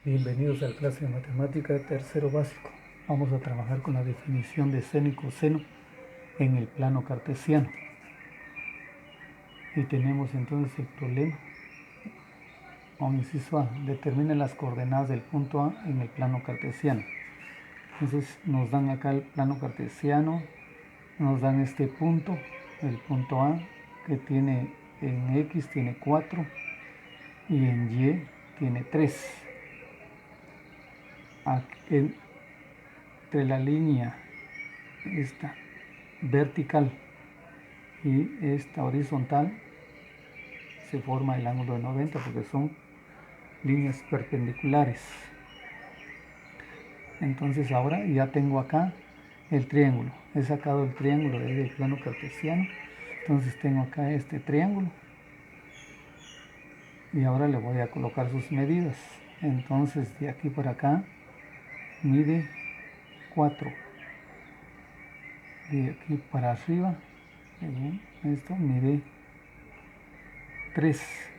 Bienvenidos a la clase de matemática de tercero básico. Vamos a trabajar con la definición de seno y coseno en el plano cartesiano. Y tenemos entonces el problema. Inciso A. Determine las coordenadas del punto A en el plano cartesiano. Entonces nos dan acá el plano cartesiano, nos dan este punto, el punto A, que tiene en X tiene 4 y en Y tiene 3. Entre la línea esta vertical y esta horizontal se forma el ángulo de 90 porque son líneas perpendiculares. Entonces ahora ya tengo acá el triángulo. He sacado el triángulo del plano cartesiano. Entonces tengo acá este triángulo. Y ahora le voy a colocar sus medidas. Entonces de aquí para acá mide 4. De aquí para arriba, según esto, mide 3.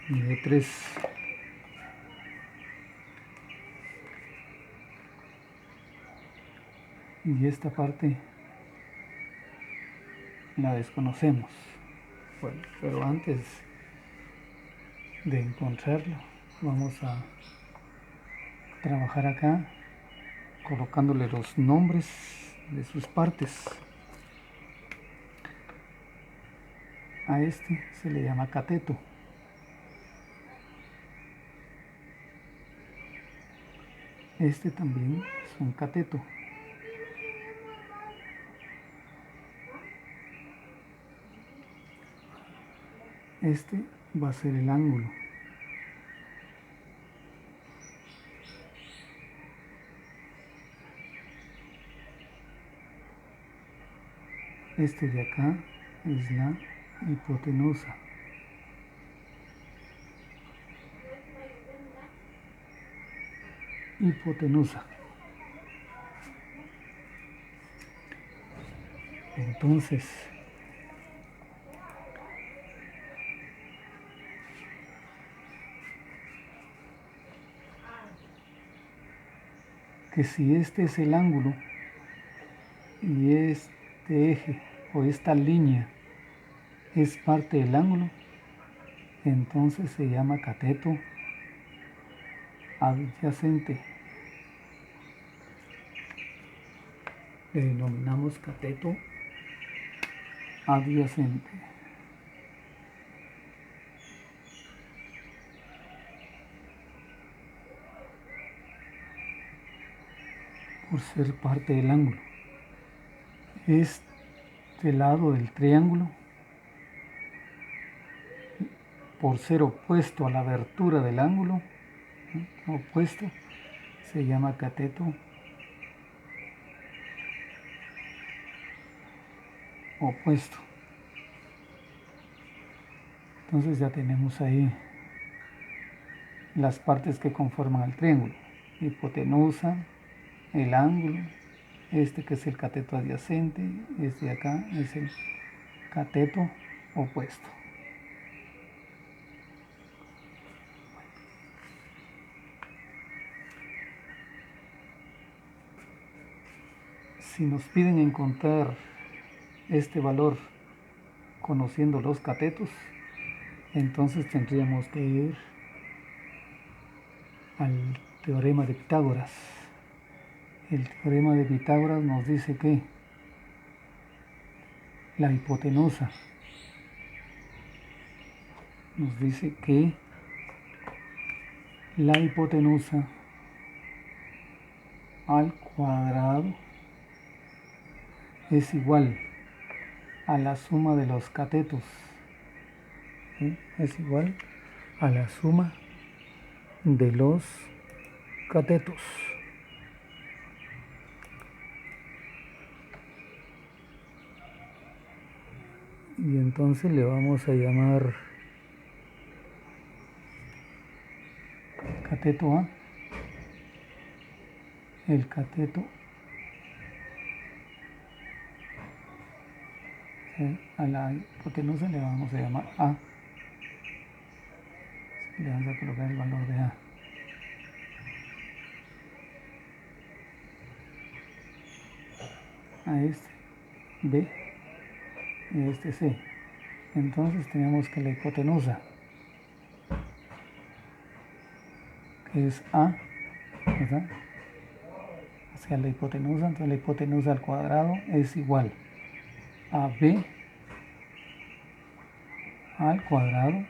Mide 3. Y esta parte la desconocemos. Bueno, pero antes de encontrarlo, vamos a trabajar acá colocándole los nombres de sus partes. A este se le llama cateto. Este también es un cateto. Este va a ser el ángulo. Este de acá es la hipotenusa. Hipotenusa. Entonces, que si este es el ángulo y este eje o esta línea es parte del ángulo, entonces se llama cateto adyacente. Le denominamos cateto adyacente. Por ser parte del ángulo. Este lado del triángulo, por ser opuesto a la abertura del ángulo, opuesto, se llama cateto opuesto. Entonces ya tenemos ahí las partes que conforman el triángulo. Hipotenusa, el ángulo, este que es el cateto adyacente, este de acá es el cateto opuesto. Si nos piden encontrar este valor conociendo los catetos, entonces tendríamos que ir al teorema de Pitágoras. El teorema de Pitágoras nos dice que la hipotenusa nos dice que la hipotenusa al cuadrado es igual a la suma de los catetos. ¿Sí? Es igual a la suma de los catetos. Y entonces le vamos a llamar cateto A, el cateto A la hipotenusa le vamos a llamar A. Le vamos a colocar el valor de A. A este B y a este C. Entonces tenemos que la hipotenusa, que es A, ¿verdad? Hacia la hipotenusa, entonces la hipotenusa al cuadrado es igual a B al cuadrado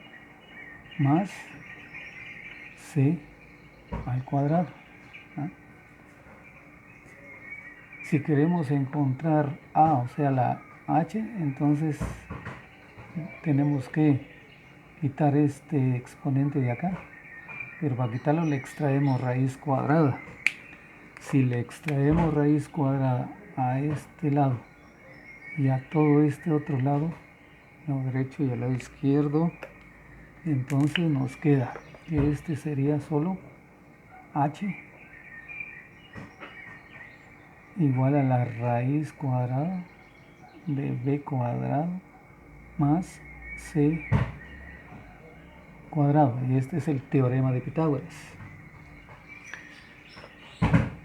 más C al cuadrado. ¿Ah? Si queremos encontrar A, o sea la H, entonces tenemos que quitar este exponente de acá, pero para quitarlo le extraemos raíz cuadrada. Si le extraemos raíz cuadrada a este lado y a todo este otro lado derecho y al lado izquierdo, entonces nos queda que este sería solo H igual a la raíz cuadrada de B cuadrado más C cuadrado, y este es el teorema de Pitágoras.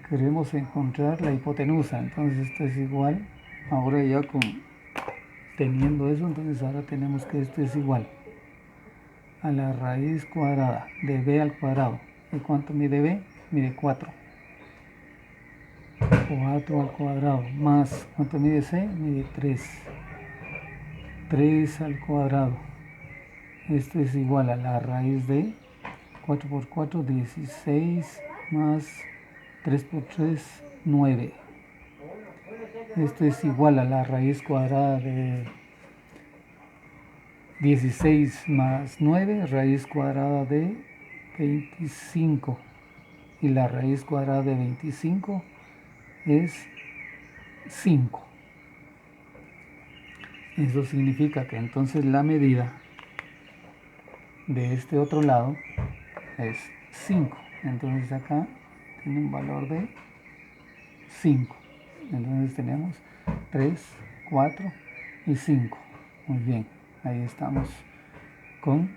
Queremos encontrar la hipotenusa, entonces esto es igual, ahora ya teniendo eso, entonces ahora tenemos que esto es igual a la raíz cuadrada de B al cuadrado. ¿Y cuánto mide B? Mide 4. 4 al cuadrado más, ¿cuánto mide C? Mide 3. 3 al cuadrado. Esto es igual a la raíz de 4 por 4, 16, más 3 por 3, 9. Esto es igual a la raíz cuadrada de 16 más 9, raíz cuadrada de 25. Y la raíz cuadrada de 25 es 5. Eso significa que entonces la medida de este otro lado es 5. Entonces acá tiene un valor de 5. Entonces tenemos 3, 4 y 5. Muy bien, ahí estamos con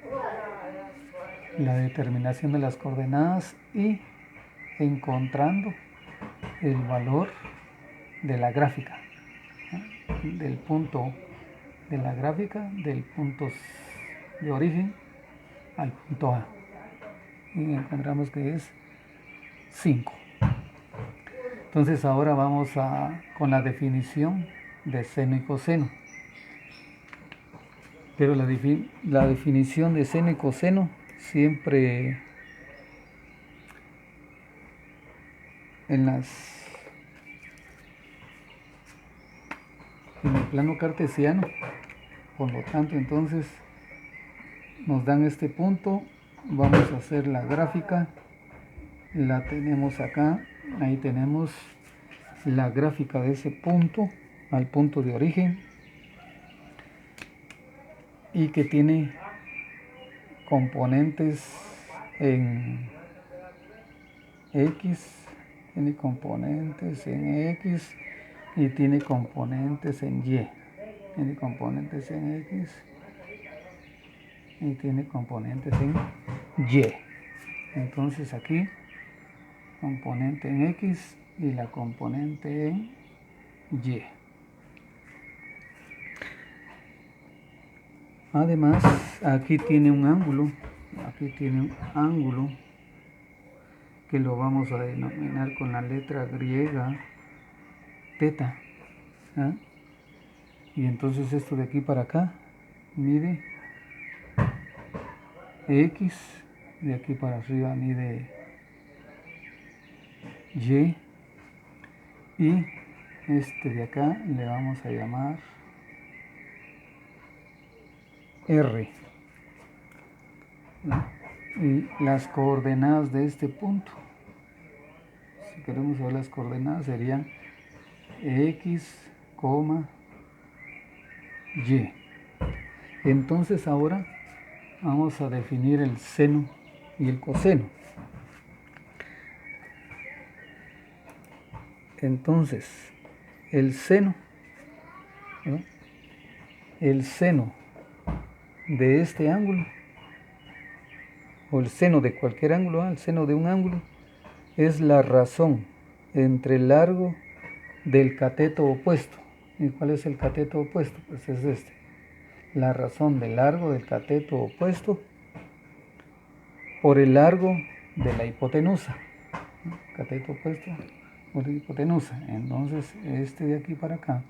la determinación de las coordenadas y encontrando el valor de la gráfica, del punto de la gráfica, del punto de origen al punto A. Y encontramos que es 5. Entonces ahora vamos con la definición de seno y coseno. Pero la definición de seno y coseno siempre en el plano cartesiano, por lo tanto entonces nos dan este punto, vamos a hacer la gráfica, la tenemos acá, ahí tenemos la gráfica de ese punto al punto de origen y que tiene componentes en X, tiene componentes en X y tiene componentes en Y, tiene componentes en X y tiene componentes en Y. Entonces aquí componente en X y la componente en Y. Además, aquí tiene un ángulo que lo vamos a denominar con la letra griega teta. ¿Ah? Y entonces esto de aquí para acá mide X, de aquí para arriba mide Y, y este de acá le vamos a llamar R. Y las coordenadas de este punto, si queremos ver las coordenadas, serían X, Y. Entonces ahora vamos a definir el seno y el coseno. Entonces, el seno, ¿no?, el seno de este ángulo, o el seno de cualquier ángulo, el seno de un ángulo, es la razón entre el largo del cateto opuesto. ¿Y cuál es el cateto opuesto? Pues es este. La razón del largo del cateto opuesto por el largo de la hipotenusa. Cateto opuesto por la hipotenusa. Entonces, este de aquí para acá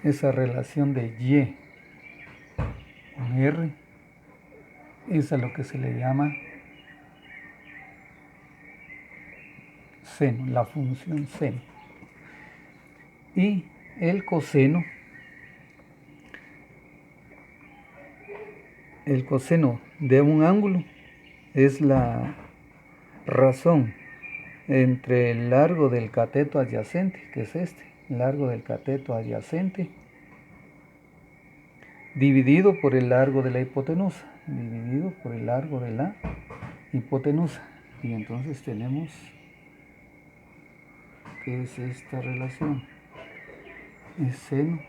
esa relación de Y con R es a lo que se le llama seno, la función seno. Y el coseno de un ángulo es la razón entre el largo del cateto adyacente, que es este, largo del cateto adyacente, dividido por el largo de la hipotenusa, y entonces tenemos que es esta relación, es seno,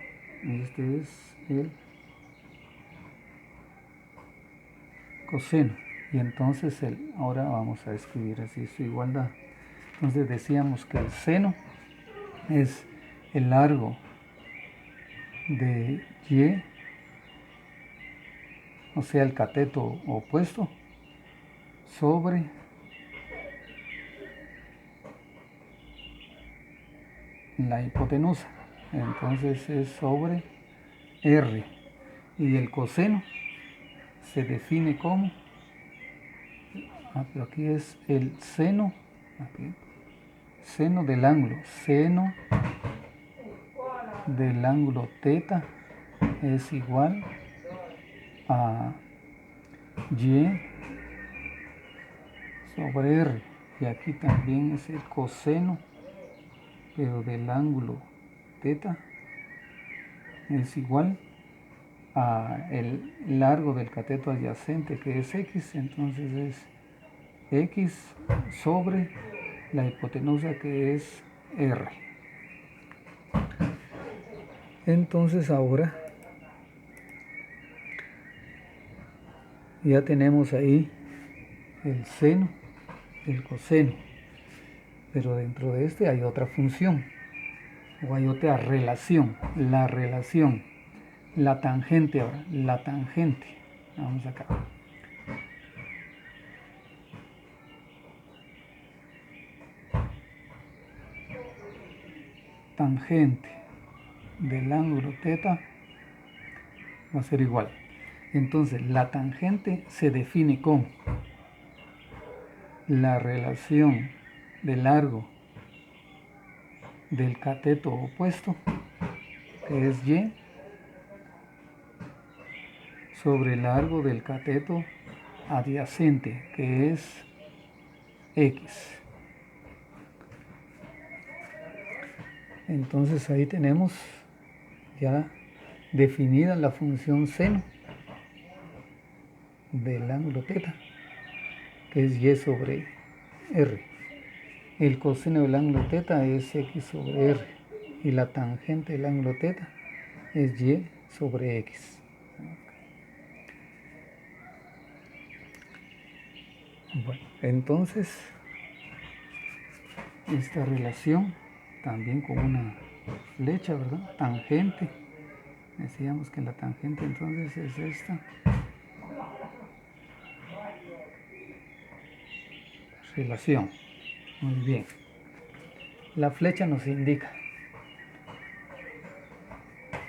y este es el coseno, y entonces ahora vamos a escribir así su igualdad. Entonces decíamos que el seno es el largo de Y, o sea el cateto opuesto, sobre la hipotenusa. Entonces es sobre R. Y el coseno se define como, pero aquí es el seno, seno del ángulo, θ es igual a Y sobre R. Y aquí también es el coseno, pero del ángulo θ es igual a el largo del cateto adyacente, que es X. Entonces es X sobre la hipotenusa, que es R. Entonces ahora ya tenemos ahí el seno, el coseno, pero dentro de este hay otra función, o hay otra relación, la tangente ahora, la tangente. Vamos acá. Tangente del ángulo θ va a ser igual. Entonces, la tangente se define como la relación de largo del cateto opuesto, que es Y, sobre el largo del cateto adyacente, que es X. Entonces ahí tenemos ya definida la función seno del ángulo θ, que es Y sobre R. El coseno del ángulo θ es X sobre R, y la tangente del ángulo θ es Y sobre X. Bueno, entonces esta relación también con una flecha, ¿verdad? Tangente. Decíamos que la tangente entonces es esta. Relación. Muy bien. La flecha nos indica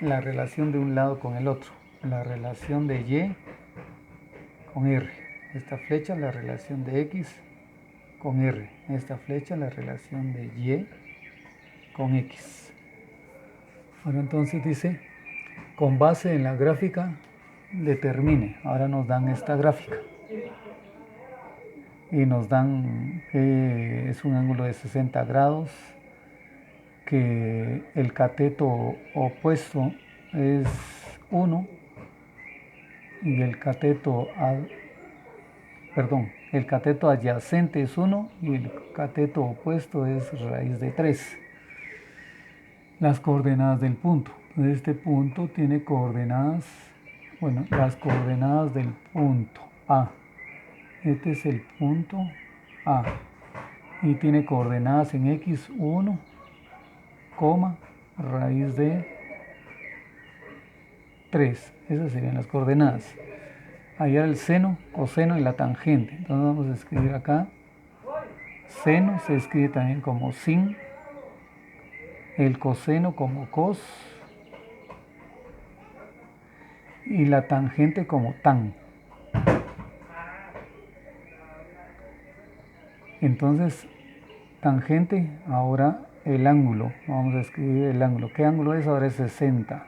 la relación de un lado con el otro. La relación de Y con R. Esta flecha, la relación de X con R. Esta flecha, la relación de Y con X. Ahora entonces dice, con base en la gráfica, determine. Ahora nos dan esta gráfica. Y nos dan que es un ángulo de 60 grados, que el cateto opuesto es 1 y el cateto adyacente es 1 y el cateto opuesto es raíz de 3. las coordenadas del punto. Entonces este punto tiene coordenadas, bueno, las coordenadas del punto A. Este es el punto A y tiene coordenadas en x1, raíz de 3. Esas serían las coordenadas. Hallar el seno, coseno y la tangente. Entonces vamos a escribir acá. Seno se escribe también como sin, el coseno como cos y la tangente como tan. Entonces, tangente, ahora el ángulo. Vamos a escribir el ángulo. ¿Qué ángulo es? Ahora es 60.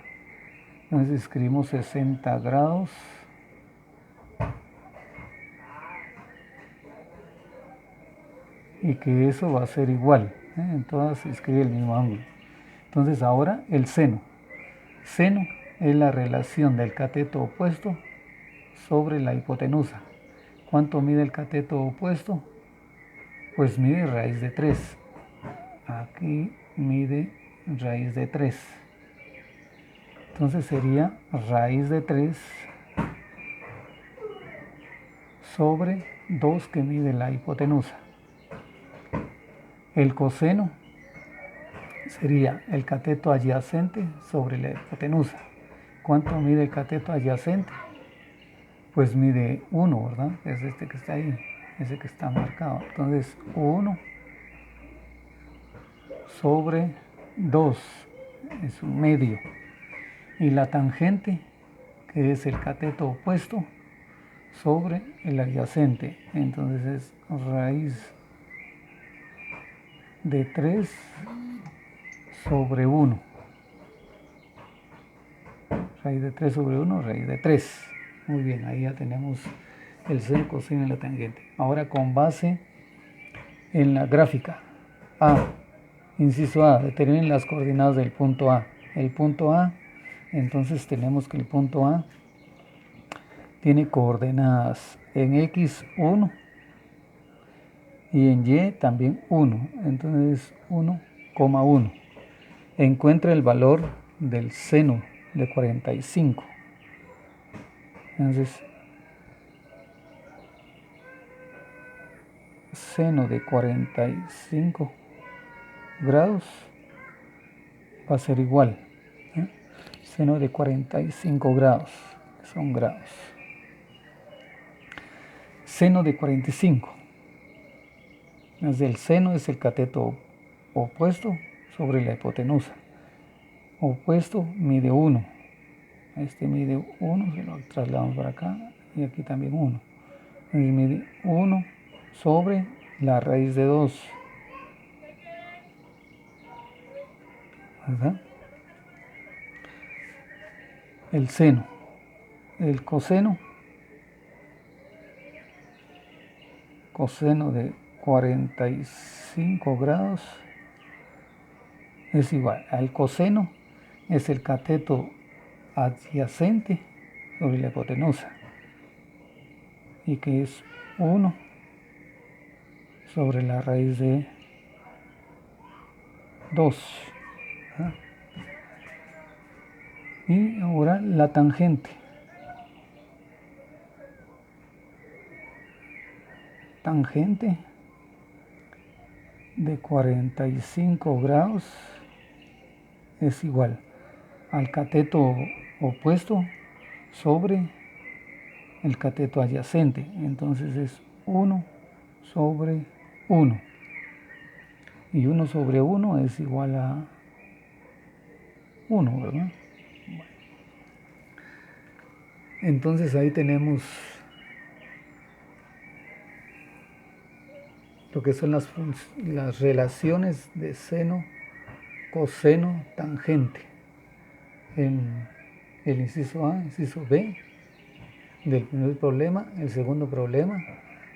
Entonces escribimos 60 grados. Y que eso va a ser igual. Entonces se escribe el mismo ángulo. Entonces ahora el seno. Seno es la relación del cateto opuesto sobre la hipotenusa. ¿Cuánto mide el cateto opuesto? Pues mide raíz de 3. Aquí mide raíz de 3. Entonces sería raíz de 3 sobre 2 que mide la hipotenusa. El coseno sería el cateto adyacente sobre la hipotenusa. ¿Cuánto mide el cateto adyacente? Pues mide 1, ¿verdad? Es este que está ahí, ese que está marcado. Entonces 1 sobre 2 es un medio. Y la tangente, que es el cateto opuesto, sobre el adyacente. Entonces es raíz de 3 sobre 1. Raíz de 3 sobre 1, raíz de 3. Muy bien, ahí ya tenemos el seno, coseno y la tangente. Ahora con base en la gráfica. A, inciso A, determinen las coordenadas del punto A. El punto A, entonces tenemos que el punto A tiene coordenadas en x1 y en y también 1. Entonces 1,1. Encuentra el valor del seno de 45. Entonces, seno de 45 grados va a ser igual. Seno de 45 grados, son grados. Seno de 45. Entonces, el seno es el cateto opuesto sobre la hipotenusa. Opuesto mide 1. Este mide 1, se lo trasladamos para acá, y aquí también 1. Entonces mide 1 sobre la raíz de 2. ¿Verdad? El seno. El coseno de 45 grados es igual al coseno, es el cateto adyacente sobre la hipotenusa, y que es 1 sobre la raíz de 2. ¿Ah? Y ahora la tangente. Tangente de 45 grados es igual al cateto opuesto sobre el cateto adyacente. Entonces es 1 sobre 1. Y 1 sobre 1 es igual a 1, ¿verdad? Entonces ahí tenemos lo que son las relaciones de seno, coseno, tangente. En el inciso A, inciso B del primer problema. El segundo problema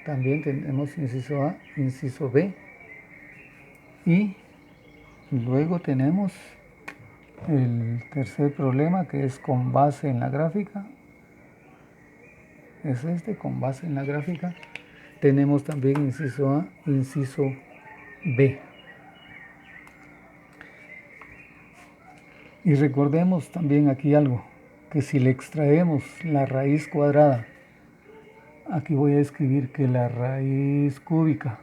también tenemos inciso A, inciso B. Y luego tenemos el tercer problema, que es con base en la gráfica. Es este, con base en la gráfica. Tenemos también inciso A, inciso B. Y recordemos también aquí algo, que si le extraemos la raíz cuadrada, aquí voy a escribir que la raíz cúbica,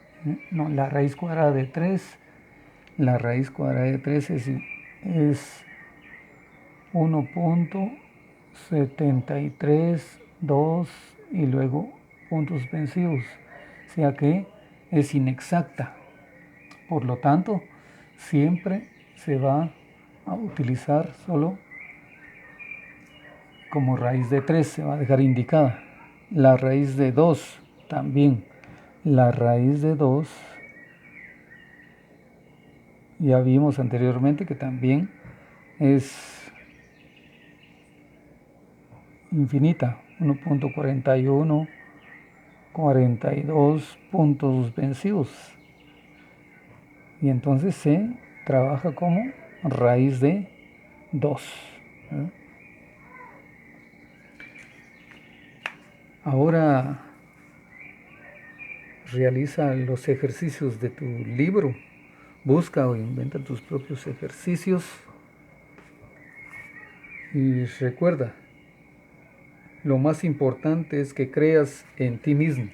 no, la raíz cuadrada de 3, la raíz cuadrada de 3 es 1.732 y luego puntos suspensivos, o sea que es inexacta. Por lo tanto, siempre se va a utilizar solo como raíz de 3, se va a dejar indicada. La raíz de 2 también. La raíz de 2, ya vimos anteriormente que también es infinita, 1.41, 42 puntos suspensivos. Y entonces se trabaja como raíz de 2. Ahora realiza los ejercicios de tu libro. Busca o inventa tus propios ejercicios. Y recuerda, lo más importante es que creas en ti mismo.